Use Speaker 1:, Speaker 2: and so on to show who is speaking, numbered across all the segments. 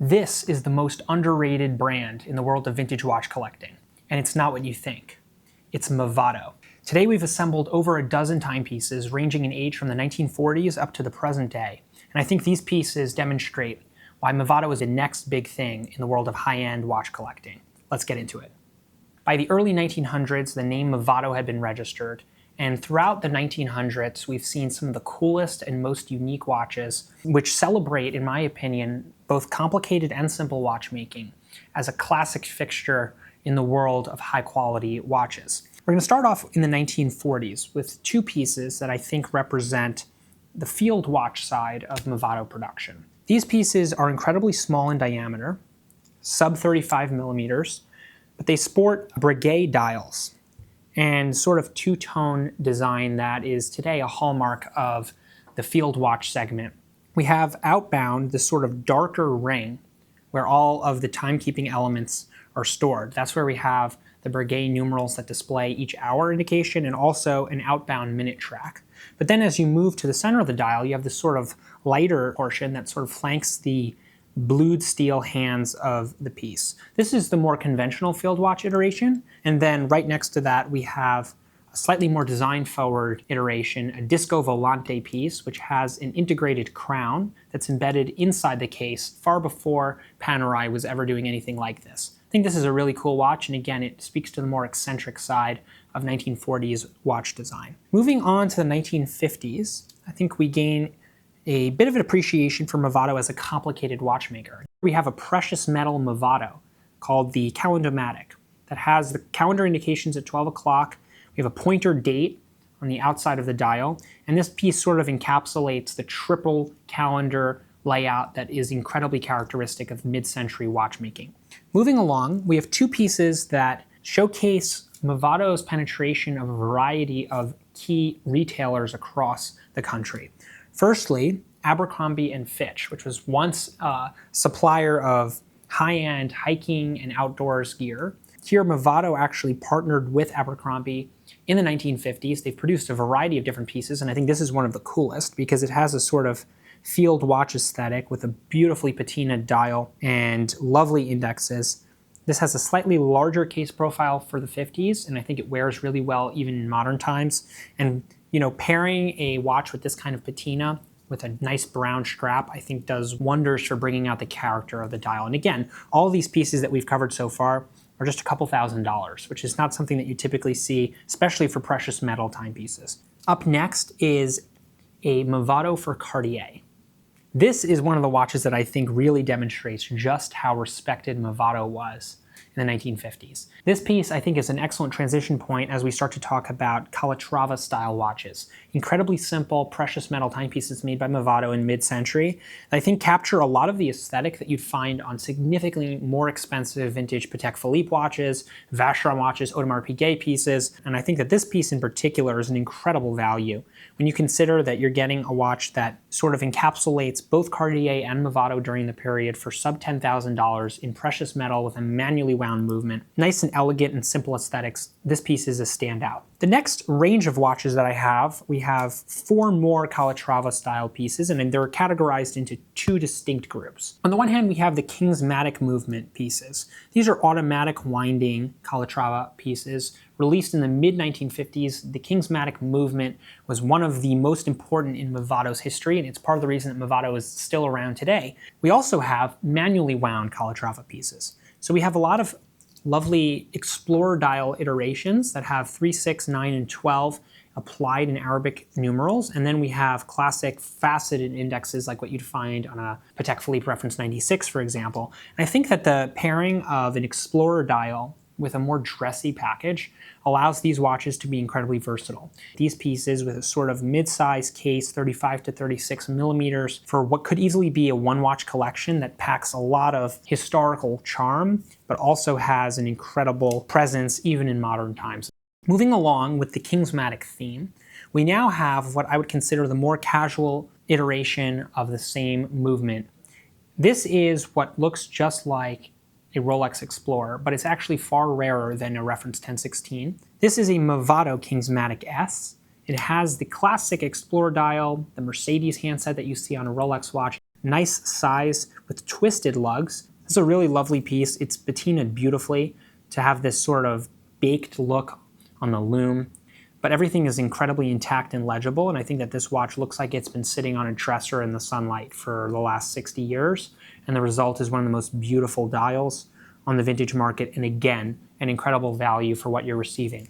Speaker 1: This is the most underrated brand in the world of vintage watch collecting, and it's not what you think. It's Movado. Today we've assembled over a dozen timepieces ranging in age from the 1940s up to the present day, and I think these pieces demonstrate why Movado is the next big thing in the world of high-end watch collecting. Let's get into it. By the early 1900s, the name Movado had been registered, and throughout the 1900s, we've seen some of the coolest and most unique watches, which celebrate, in my opinion, both complicated and simple watchmaking as a classic fixture in the world of high-quality watches. We're going to start off in the 1940s with two pieces that I think represent the field watch side of Movado production. These pieces are incredibly small in diameter, sub 35 millimeters, but they sport Breguet dials and sort of two-tone design that is today a hallmark of the field watch segment. We have outbound this sort of darker ring where all of the timekeeping elements are stored. That's where we have the Breguet numerals that display each hour indication and also an outbound minute track. But then as you move to the center of the dial, you have this sort of lighter portion that sort of flanks the blued steel hands of the piece. This is the more conventional field watch iteration, and then right next to that we have a slightly more design-forward iteration, a Disco Volante piece, which has an integrated crown that's embedded inside the case far before Panerai was ever doing anything like this. I think this is a really cool watch, and again, it speaks to the more eccentric side of 1940s watch design. Moving on to the 1950s, I think we gain a bit of an appreciation for Movado as a complicated watchmaker. We have a precious metal Movado called the Kingsmatic that has the calendar indications at 12 o'clock. We have a pointer date on the outside of the dial, and this piece sort of encapsulates the triple calendar layout that is incredibly characteristic of mid-century watchmaking. Moving along, we have two pieces that showcase Movado's penetration of a variety of key retailers across the country. Firstly, Abercrombie & Fitch, which was once a supplier of high-end hiking and outdoors gear. Here, Movado actually partnered with Abercrombie in the 1950s. They've produced a variety of different pieces, and I think this is one of the coolest because it has a sort of field watch aesthetic with a beautifully patinaed dial and lovely indexes. This has a slightly larger case profile for the 50s, and I think it wears really well even in modern times. And pairing a watch with this kind of patina with a nice brown strap, I think does wonders for bringing out the character of the dial. And again, all these pieces that we've covered so far are just a couple $1,000s, which is not something that you typically see, especially for precious metal timepieces. Up next is a Movado for Cartier. This is one of the watches that I think really demonstrates just how respected Movado was in the 1950s. This piece, I think, is an excellent transition point as we start to talk about Calatrava style watches. Incredibly simple, precious metal timepieces made by Movado in mid-century that I think capture a lot of the aesthetic that you'd find on significantly more expensive vintage Patek Philippe watches, Vacheron watches, Audemars Piguet pieces, and I think that this piece in particular is an incredible value when you consider that you're getting a watch that sort of encapsulates both Cartier and Movado during the period for sub $10,000 in precious metal with a manually wound movement. Nice and elegant and simple aesthetics. This piece is a standout. The next range of watches that I have, we have four more Calatrava style pieces, and they're categorized into two distinct groups. On the one hand, we have the Kingsmatic movement pieces. These are automatic winding Calatrava pieces. Released in the mid-1950s, the Kingsmatic movement was one of the most important in Movado's history, and it's part of the reason that Movado is still around today. We also have manually wound Calatrava pieces. So we have a lot of lovely Explorer dial iterations that have 3, 6, 9, and 12 applied in Arabic numerals, and then we have classic faceted indexes like what you'd find on a Patek Philippe Reference 96, for example. And I think that the pairing of an Explorer dial with a more dressy package allows these watches to be incredibly versatile. These pieces with a sort of mid-size case, 35 to 36 millimeters, for what could easily be a one-watch collection that packs a lot of historical charm, but also has an incredible presence even in modern times. Moving along with the Kingsmatic theme, we now have what I would consider the more casual iteration of the same movement. This is what looks just like a Rolex Explorer, but it's actually far rarer than a Reference 1016. This is a Movado Kingsmatic S. It has the classic Explorer dial, the Mercedes handset that you see on a Rolex watch, Nice size with twisted lugs. This is a really lovely piece. It's patinaed beautifully to have this sort of baked look on the loom, but everything is incredibly intact and legible, and I think that this watch looks like it's been sitting on a dresser in the sunlight for the last 60 years, and the result is one of the most beautiful dials on the vintage market, and again, an incredible value for what you're receiving.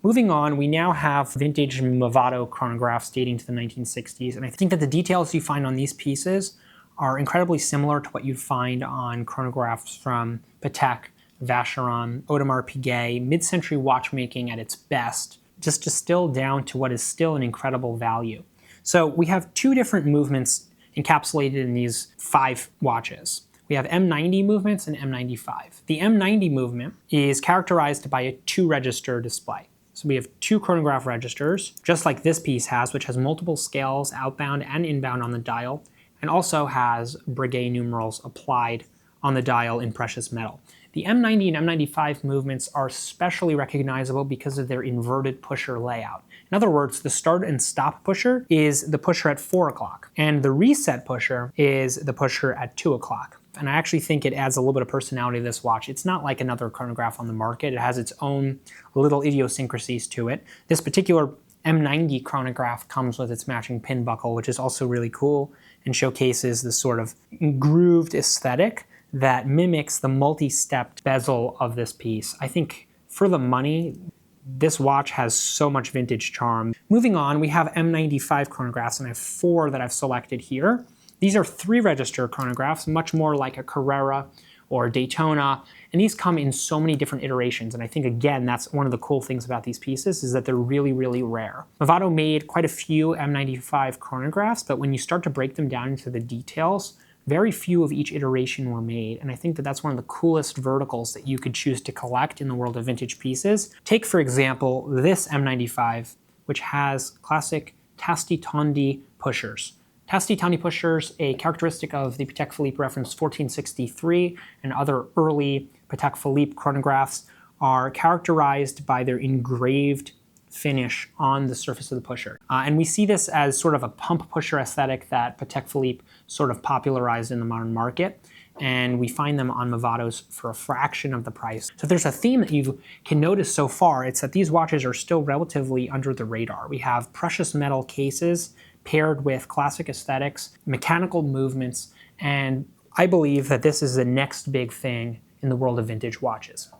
Speaker 1: Moving on, we now have vintage Movado chronographs dating to the 1960s, and I think that the details you find on these pieces are incredibly similar to what you'd find on chronographs from Patek, Vacheron, Audemars Piguet, mid-century watchmaking at its best, just distilled down to what is still an incredible value. So we have two different movements encapsulated in these 5 watches. We have M90 movements and M95. The M90 movement is characterized by a 2-register display. So we have 2 chronograph registers, just like this piece has, which has multiple scales outbound and inbound on the dial, and also has Breguet numerals applied on the dial in precious metal. The M90 and M95 movements are especially recognizable because of their inverted pusher layout. In other words, the start and stop pusher is the pusher at 4 o'clock, and the reset pusher is the pusher at 2 o'clock. And I actually think it adds a little bit of personality to this watch. It's not like another chronograph on the market. It has its own little idiosyncrasies to it. This particular M90 chronograph comes with its matching pin buckle, which is also really cool and showcases this sort of grooved aesthetic that mimics the multi-stepped bezel of this piece. I think for the money, this watch has so much vintage charm. Moving on, we have M95 chronographs, and I have 4 that I've selected here. These are 3-register chronographs, much more like a Carrera or Daytona, and these come in so many different iterations, and I think, again, that's one of the cool things about these pieces is that they're really, really rare. Movado made quite a few M95 chronographs, but when you start to break them down into the details, very few of each iteration were made, and I think that that's one of the coolest verticals that you could choose to collect in the world of vintage pieces. Take, for example, this M95, which has classic tasti tondi pushers. Tasti tondi pushers, a characteristic of the Patek Philippe reference 1463 and other early Patek Philippe chronographs, are characterized by their engraved finish on the surface of the pusher. And we see this as sort of a pump pusher aesthetic that Patek Philippe sort of popularized in the modern market. And we find them on Movados for a fraction of the price. So if there's a theme that you can notice so far, it's that these watches are still relatively under the radar. We have precious metal cases paired with classic aesthetics, mechanical movements, and I believe that this is the next big thing in the world of vintage watches.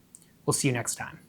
Speaker 1: We'll see you next time.